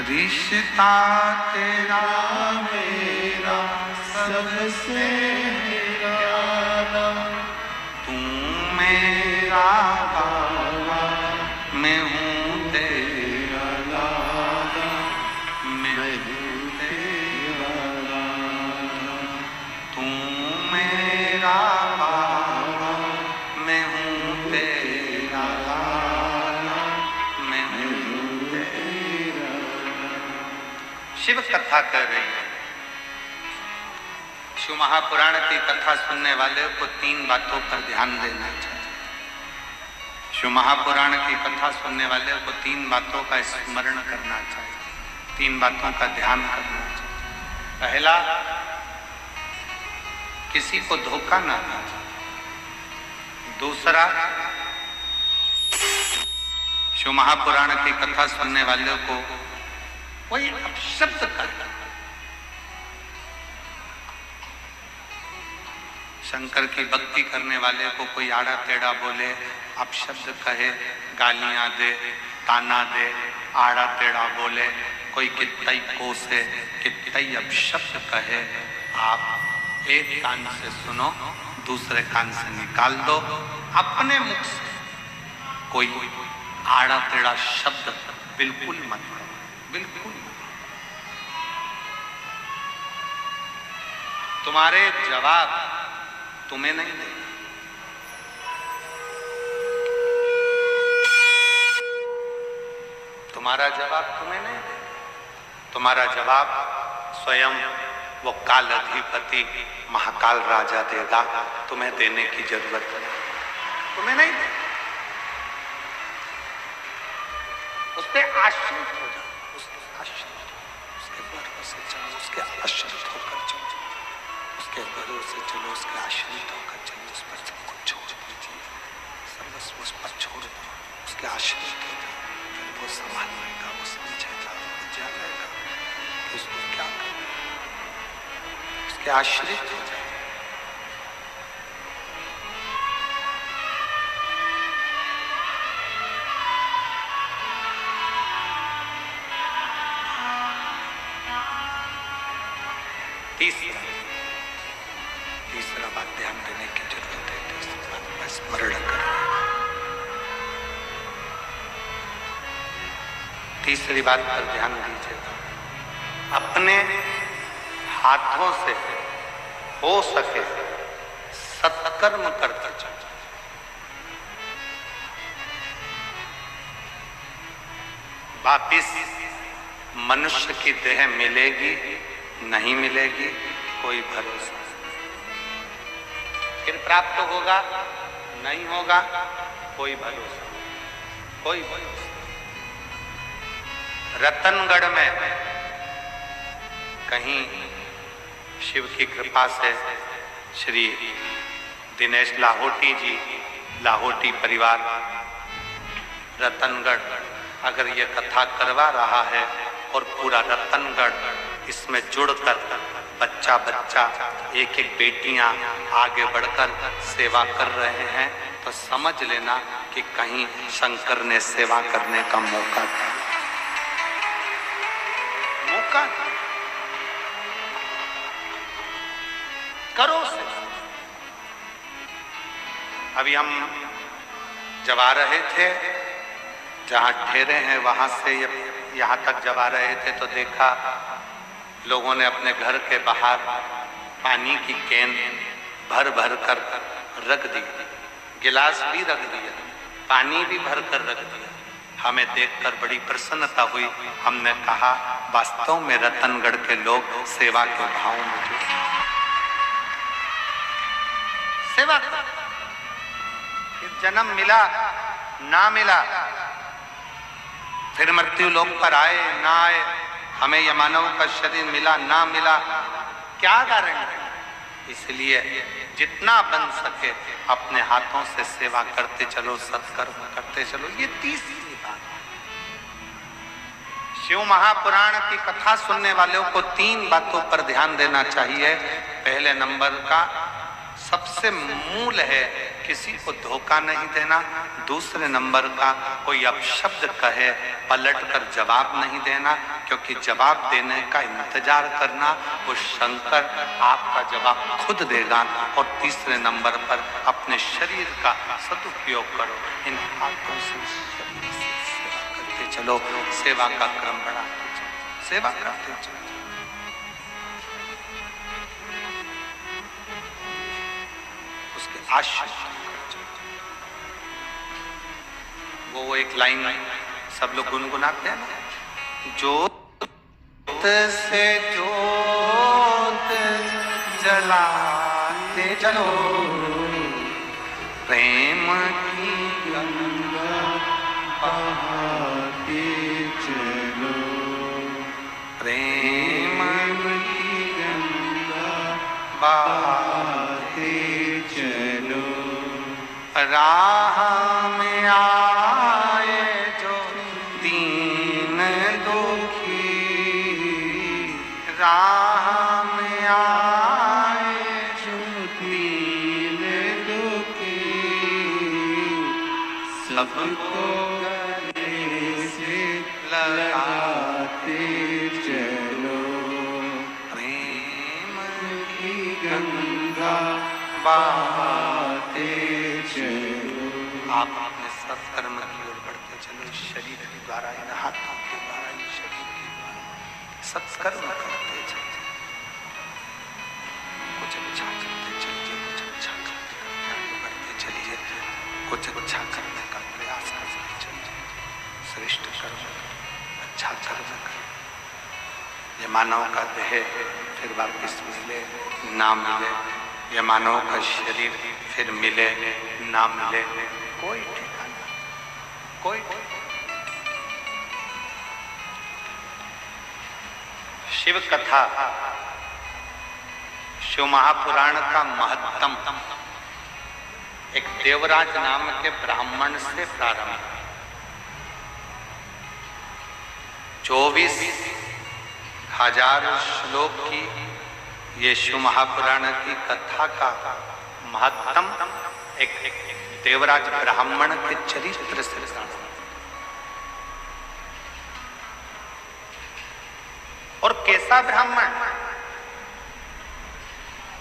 रिश्ता तेरा मेरा सबसे प्यारा, तू मेरा बाबा मैं हूँ तेरा लाला, मैं हूँ तेरा लाला, तू मेरा बाबा मैं हूँ तेरा लाला, मैं हूँ तेरा लाला। शिव कथा कर रही है। शिव महापुराण की कथा सुनने वाले को 3 बातों पर ध्यान देना चाहिए। शिव महापुराण की कथा सुनने वाले को 3 बातों का स्मरण करना चाहिए, 3 बातों का ध्यान करना चाहिए। पहला, किसी को धोखा ना देना चाहिए। दूसरा, शिव महापुराण की कथा सुनने वाले को कोई अपशब्द करना, शंकर की भक्ति करने वाले को कोई आड़ा टेढ़ा बोले, अपशब्द कहे, गालियां दे, ताना दे, आड़ा टेढ़ा बोले, कोई कितई कोसे, कितई अपशब्द कहे, आप एक कान से सुनो, दूसरे कान से निकाल दो। अपने मुख से कोई आड़ा टेढ़ा शब्द बिल्कुल मत करो, बिल्कुल। तुम्हारे जवाब तुम्हें नहीं देगा, तुम्हारा जवाब तुम्हें नहीं देगा, तुम्हारा जवाब स्वयं वो काल अधिपति महाकाल राजा देगा। तुम्हें देने की जरूरत नहीं, तुम्हें नहीं देगा। उस पे आश्रित हो जाओ, उसके आश्रित, उसके भरोसे चलो, उसके आश्रित होकर चलो, उसके भरोसे चलो, उसके आश्रित होकर चलो, उस पर सब कुछ छोड़ दीजिए, सर्वस्व उस पर छोड़ दो, उसके आश्रित हो जाओ। फिर वो संभाल लेगा, वो समझेगा, वो जानेगा कि उसको क्या करना है, उसके आश्रित हो जाओ। तीसरा बात ध्यान देने की जरूरत है, तीसरी बात का स्मरण करें। तीसरी बात पर ध्यान दीजिएगा, अपने हाथों से हो सके सत्कर्म करते चलो। वापिस मनुष्य की देह मिलेगी नहीं मिलेगी कोई भरोसा नहीं, फिर प्राप्त होगा नहीं होगा कोई भरोसा नहीं, कोई भरोसा। रतनगढ़ में कहीं शिव की कृपा से श्री दिनेश लाहोटी जी, लाहोटी परिवार रतनगढ़ अगर ये कथा करवा रहा है और पूरा रतनगढ़ इसमें जुड़कर बच्चा बच्चा एक एक बेटियां आगे बढ़कर सेवा कर रहे हैं, तो समझ लेना कि कहीं शंकर ने सेवा करने का मौका दिया, मौका करो सेवा। अभी हम जब आ रहे थे, जहां ठहरे हैं वहां से यहाँ तक जब आ रहे थे तो देखा लोगों ने अपने घर के बाहर पानी की कैन भर भर कर रख दी, गिलास भी रख दिया, पानी भी भर कर रख दिया। हमें देखकर बड़ी प्रसन्नता हुई। हमने कहा वास्तव में रतनगढ़ के लोग सेवा के भाव में जुड़े, सेवा कर। जन्म मिला ना मिला, फिर मृत्यु लोक पर आए ना आए, हमें यह मानव का शरीर मिला ना मिला, क्या गारंटी, इसलिए जितना बन सके अपने हाथों से सेवा करते चलो, सत्कर्म करते चलो। ये तीसरी बात। शिव महापुराण की कथा सुनने वालों को 3 बातों पर ध्यान देना चाहिए। पहले नंबर का सबसे मूल है किसी को धोखा नहीं देना। दूसरे नंबर का कोई अपशब्द कहे पलट कर जवाब नहीं देना, क्योंकि जवाब देने का इंतजार करना वो शंकर आपका जवाब खुद देगा। और तीसरे नंबर पर अपने शरीर का सदुपयोग करो। इन हाथों से शरीर से सेवा करते चलो, सेवा का क्रम बढ़ाते चलो, सेवा करते चलो। वो एक लाइन सब लोग गुनगुनाते हैं ना, जोत से जोत जलाते चलो, प्रेम की गंगा बहाते चलो, प्रेम की गंगा बहाते चलो, राह में आए जो दीन दुखी, राह में आए जो दीन दुखी, सबको गले से लगाते चलो, प्रेम की गंगा बहाते चलो। आप अपने सत्कर्म की ओर बढ़ते चलो, शरीर के द्वारा, इन हाथों के द्वारा, इन शरीर के द्वारा सत्कर्म करते चलो। कुछ अच्छा करते चलिए, कुछ अच्छा करते आगे बढ़ते चलिए, कुछ अच्छा करने का प्रयास करते चलिए। श्रेष्ठ कर्म, अच्छा कर्म करें। ये मानव का देह फिर वापिस मिले ना मिले, ये मानव का शरीर फिर मिले ना मिले, कोई ठिकाना, कोई शिव कथा, शिव महापुराण का महत्तम एक देवराज नाम के ब्राह्मण से प्रारंभ। 24,000 श्लोक की ये शिव महापुराण की कथा का महत्तम एक देवराज ब्राह्मण के चरित्र से प्रारंभ। और कैसा ब्राह्मण?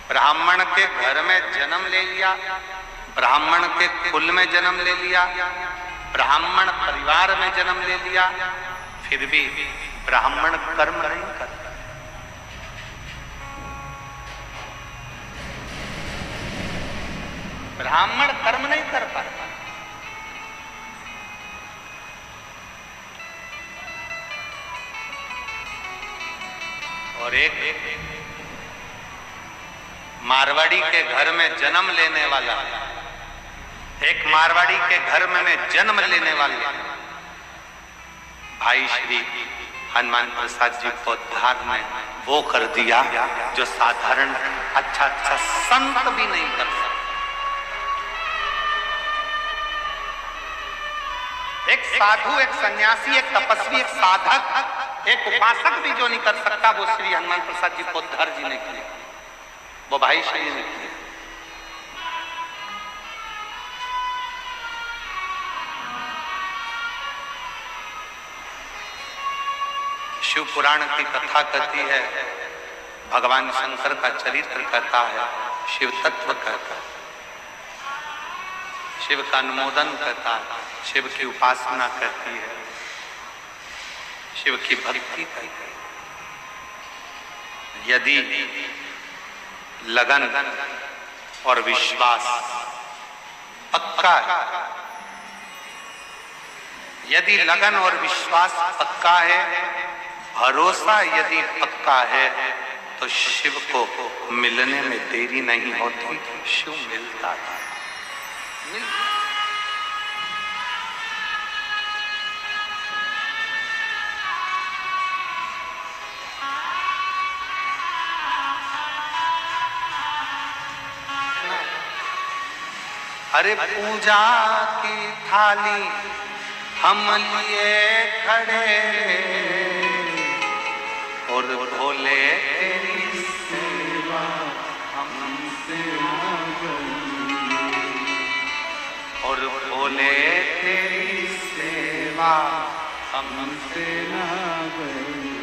ब्राह्मण के घर में जन्म ले लिया, ब्राह्मण के कुल में जन्म ले लिया, ब्राह्मण परिवार में जन्म ले लिया, फिर भी ब्राह्मण कर्म नहीं करता। ब्राह्मण कर्म नहीं कर पाता। और एक मारवाड़ी के घर में जन्म लेने वाला, एक मारवाड़ी के घर में जन्म लेने वाले भाई श्री हनुमान प्रसाद जी पोद्दार ने वो कर दिया जो साधारण अच्छा संत भी नहीं कर सकता। एक साधु, एक सन्यासी, एक तपस्वी, एक साधक, एक उपासक भी जो नहीं कर सकता, वो श्री हनुमान प्रसाद जी पोद्दार जी ने किया, वो भाई श्री ने किया। शिव पुराण की कथा कहती है, भगवान शंकर का चरित्र कहता है, शिव तत्व कहता है, शिव का अनुमोदन कहता है, शिव की उपासना कहती है, शिव की भक्ति कहती है। यदि लगन और विश्वास पक्का है, यदि लगन और विश्वास पक्का है, भरोसा यदि पक्का है, तो शिव को मिलने में देरी नहीं होती, शिव मिलता है। अरे पूजा की थाली हम लिए खड़े और भोले तेरी सेवा हमसे ना गई, और भोले तेरी सेवा हमसे ना गई।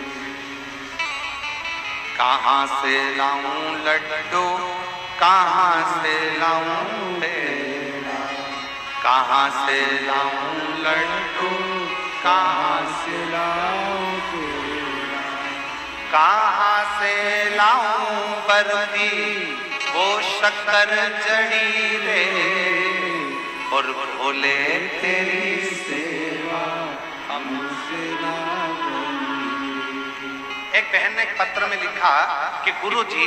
कहाँ से लाऊं लड्डू कहाँ से लाऊं तेरा, कहाँ से लाऊं लड्डू कहाँ से लाऊं तेरा, कहाँ से लाऊं बर्फी वो शक्कर जड़ी रे, और भोले तेरी सेवा हमसे ना गई। एक बहन ने एक पत्र में लिखा कि गुरु जी,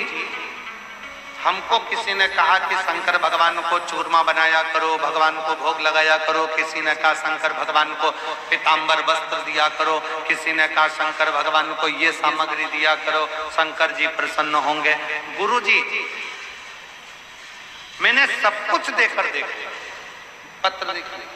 हमको किसी ने कहा कि शंकर भगवान को चूरमा बनाया करो, भगवान को भोग लगाया करो, किसी ने कहा शंकर भगवान को पीतांबर वस्त्र दिया करो, किसी ने कहा शंकर भगवान को ये सामग्री दिया करो, शंकर जी प्रसन्न होंगे। गुरु जी, मैंने सब कुछ देकर देख लिया, पत्र लिख लिया,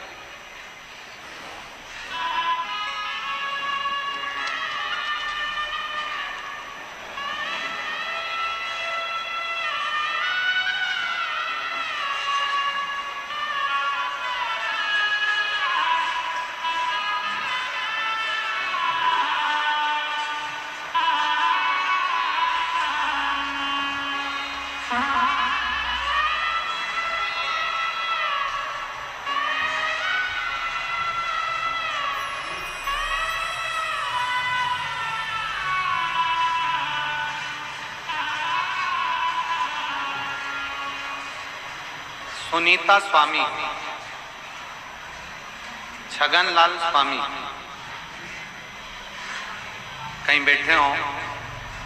सुनीता स्वामी, छगनलाल स्वामी, कहीं बैठे हो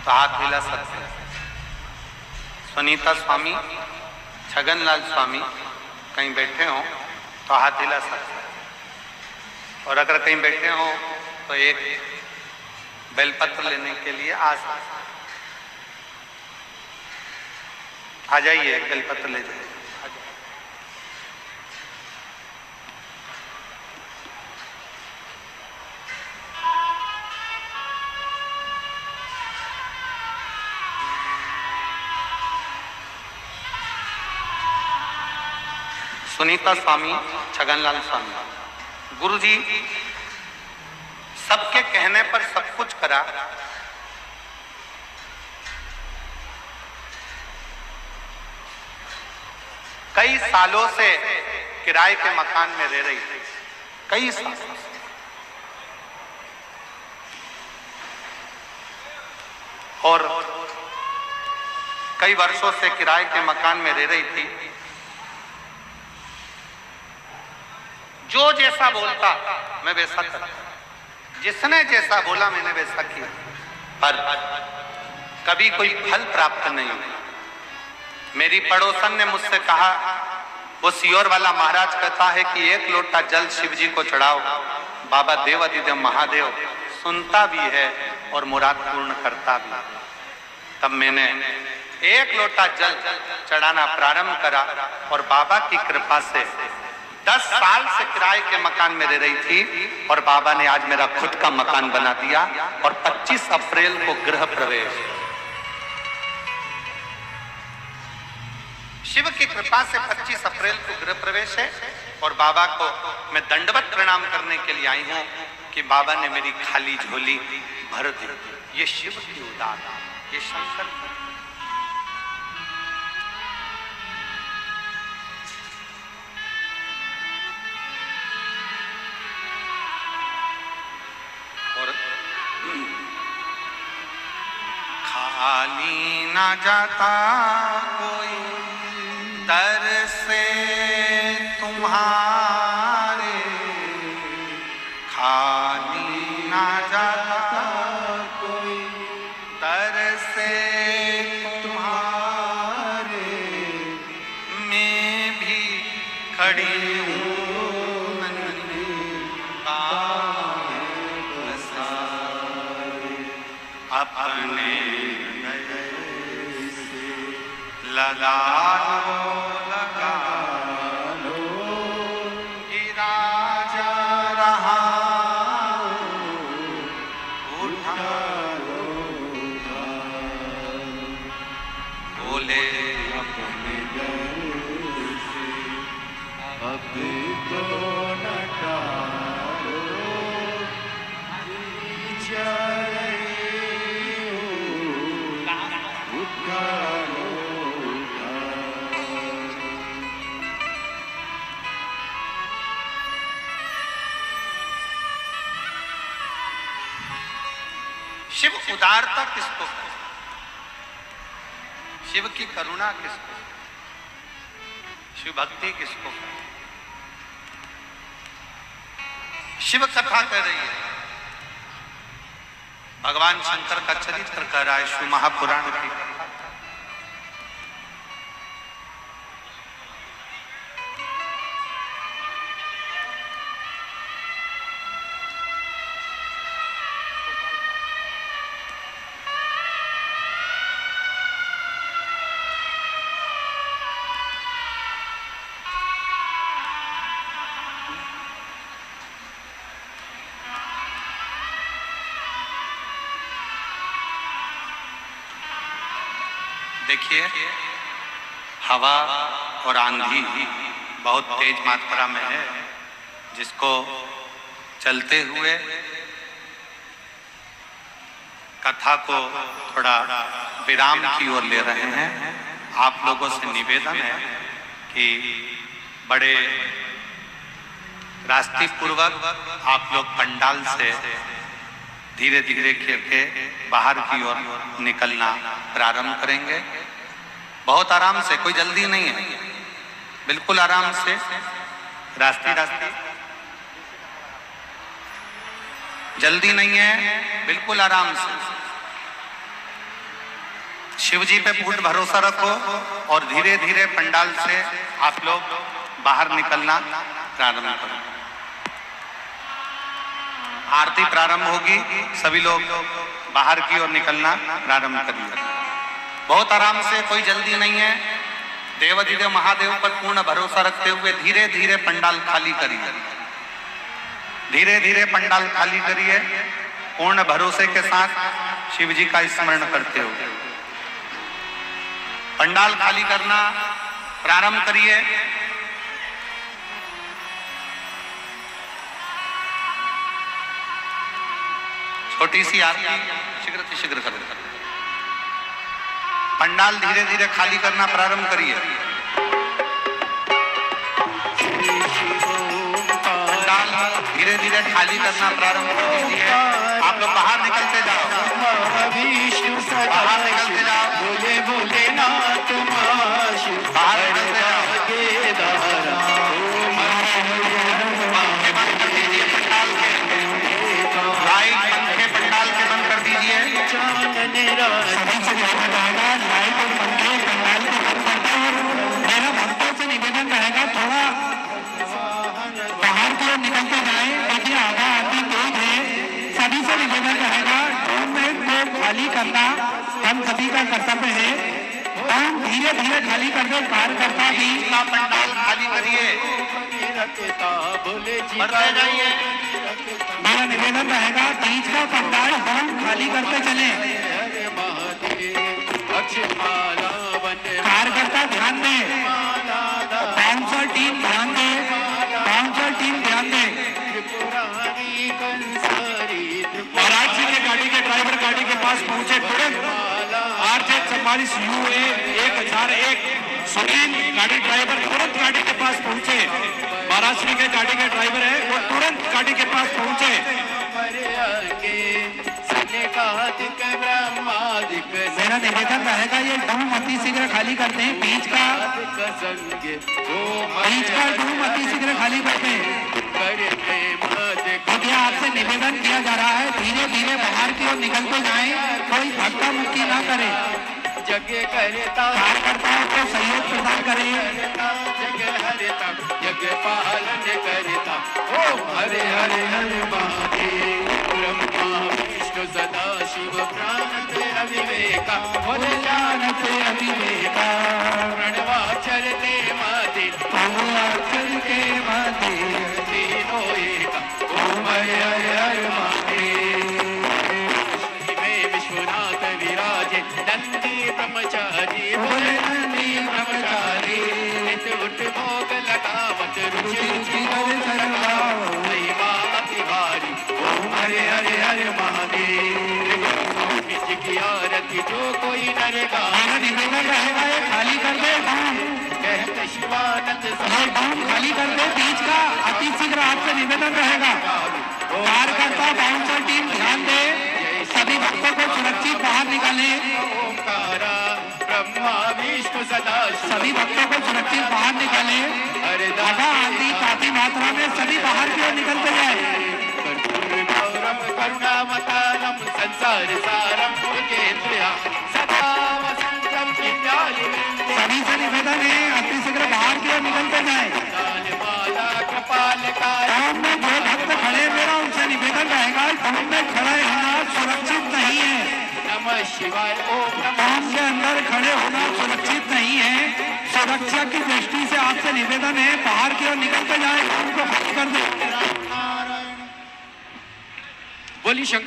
तो हाथ हिला सकते हैं। सुनीता स्वामी, छगनलाल स्वामी, कहीं बैठे हो तो हाथ हिला सकते हैं। और अगर कहीं बैठे हो तो एक बेलपत्र लेने के लिए आ सकते, आ जाइए, बेलपत्र ले जाइए। सुनीता स्वामी, छगनलाल स्वामी, गुरुजी सबके कहने पर सब कुछ करा, कई सालों से किराए के मकान में रह रही थी, कई साल, और कई वर्षों से किराए के मकान में रह रही थी। जो जैसा बोलता मैं वैसा करता, जिसने जैसा बोला मैंने वैसा किया, पर कभी कोई फल प्राप्त नहीं। मेरी पड़ोसन ने मुझसे कहा, वो सियोर वाला महाराज कहता है कि 1 लोटा जल शिव जी को चढ़ाओ, बाबा देवादिदेव महादेव सुनता भी है और मुराद पूर्ण करता भी। तब मैंने 1 लोटा जल चढ़ाना प्रारंभ करा और बाबा की कृपा से 10 साल से किराए के मकान में रह रही थी और बाबा ने आज मेरा खुद का मकान बना दिया। और 25 अप्रैल को गृह प्रवेश, शिव की कृपा से 25 अप्रैल को गृह प्रवेश है। और बाबा को मैं दंडवत प्रणाम करने के लिए आई हूं कि बाबा ने मेरी खाली झोली भर दी। ये शिव की उदार, ये शंकर की। खाली ना जाता कोई दर से तुम्हारे, खाली ना जाता कोई दर से तुम्हारे, मैं भी खड़ी हूँ अपने लगा लो अब तो न टालो, जा रही हो, उठालो, शिव उदारता किसको कहते? शिव की करुणा किसको? शिव भक्ति किसको कहते? शिव कथा कह रही है, भगवान शंकर का चरित्र कह रहा है शिव महापुराण की कथा। देखिए, हवा और आंधी बहुत तेज मात्रा में है, जिसको चलते हुए कथा को थोड़ा विराम की ओर ले रहे हैं। आप लोगों से निवेदन है कि बड़े रास्ते पूर्वक आप लोग पंडाल से धीरे धीरे करके बाहर की ओर निकलना प्रारंभ करेंगे। बहुत आराम से, कोई जल्दी नहीं है, बिल्कुल आराम से, रास्ते जल्दी नहीं है, बिल्कुल आराम से। शिव जी पे पूर्ण भरोसा रखो और धीरे धीरे पंडाल से आप लोग बाहर निकलना प्रारंभ करो। आरती प्रारंभ होगी, सभी लोग बाहर की ओर निकलना प्रारंभ करिए। बहुत आराम से, कोई जल्दी नहीं है। देवाधिदेव महादेव पर पूर्ण भरोसा रखते हुए धीरे धीरे पंडाल खाली करिए, धीरे धीरे पंडाल खाली करिए। पूर्ण भरोसे के साथ शिव जी का स्मरण करते हुए पंडाल खाली करना प्रारंभ करिए। छोटी सी आरती शीघ्र कर पंडाल धीरे धीरे खाली करना प्रारंभ करिए। पंडाल धीरे धीरे खाली करना प्रारंभ कर दीजिए। आप लोग बाहर निकलते जाओ, बाहर निकलते जाओ, बोले बोले नाथ बाहर निकलते जाओ। पंखे बंद कर दीजिए, पंडाल के लाइट पंखे पंडाल के बंद कर दीजिए। लाइट और पंखे पंडाल के बंद कर दीजिए। मेरा भक्तों से निवेदन रहेगा, थोड़ा बाहर की ओर निकलते जाए। देखिए आधा आरती तेज है, सभी से निवेदन रहेगा डोम को खाली करना हम सभी का कर्तव्य है। हम धीरे धीरे खाली कर दे, कार्यकर्ता भी पंडाल खाली करिए, बढ़ते जाइए। मेरा निवेदन रहेगा बीच का पंडाल हम खाली करते चले। कार्यकर्ता ध्यान दे, बाउंसर टीम ध्यान दे, बाउंसर टीम ध्यान दे। महाराज जी के गाड़ी के ड्राइवर गाड़ी के पास पहुंचे तुरंत। RJ44 UA 1001 सुनील गाड़ी ड्राइवर तुरंत गाड़ी के पास पहुंचे। महाराज जी के गाड़ी के ड्राइवर है, वो तुरंत गाड़ी के पास पहुंचे। मेरा निवेदन रहेगा ये डूम अति शीघ्र खाली करते हैं। बीच का डूम अति शीघ्र खाली करते हैं। क्योंकि आपसे निवेदन किया जा रहा है धीरे धीरे बाहर की ओर निकलते जाएं, कोई धक्का मुक्की ना करे। कार्यकर्ताओं को सहयोग प्रदान करें। हरे हरे हरे महादेव ब्रह्मा विष्णु सदा शिव प्राणते अविवेका बोले जानते अविवेका प्रणवाचरते माते प्रणवाचर के माते तीनों एका ओम हरे हरे हरे महादेव। विश्वनाथ विराजे नंदी ब्रह्मचारी बोले नंदी ब्रह्मचारी उठ भोग लगावत ये बाउंड खाली कर दे बीच का, अति शीघ्र आपसे निवेदन रहेगा। कार्यकर्ता बाउंसर टीम ध्यान दे, सभी भक्तों को सुरक्षित बाहर निकाले, ओंकारा ब्रह्मा विष्णु सदा शिव सभी भक्तों को सुरक्षित बाहर निकाले। हवा आंधी काफी मात्रा में, सभी बाहर की ओर निकलते जाए। गौरम करुणावतारम संसार सारम भुजेन्द्रिया सदा वसंतम विद्यालिनीं सभी से निवेदन है अति शीघ्र बाहर की ओर निकलते जाए। माला कृपालकाय टाउन में जो भक्त खड़े मेरा उनसे निवेदन रहेगा, टाउन में खड़े होना सुरक्षित नहीं है। नमः शिवाय ओम नमः टाउन के अंदर खड़े होना सुरक्षित नहीं है। सुरक्षा की दृष्टि से आपसे निवेदन है बाहर की ओर निकलते जाए, टाउन को बंद कर दे। बोली शंकर।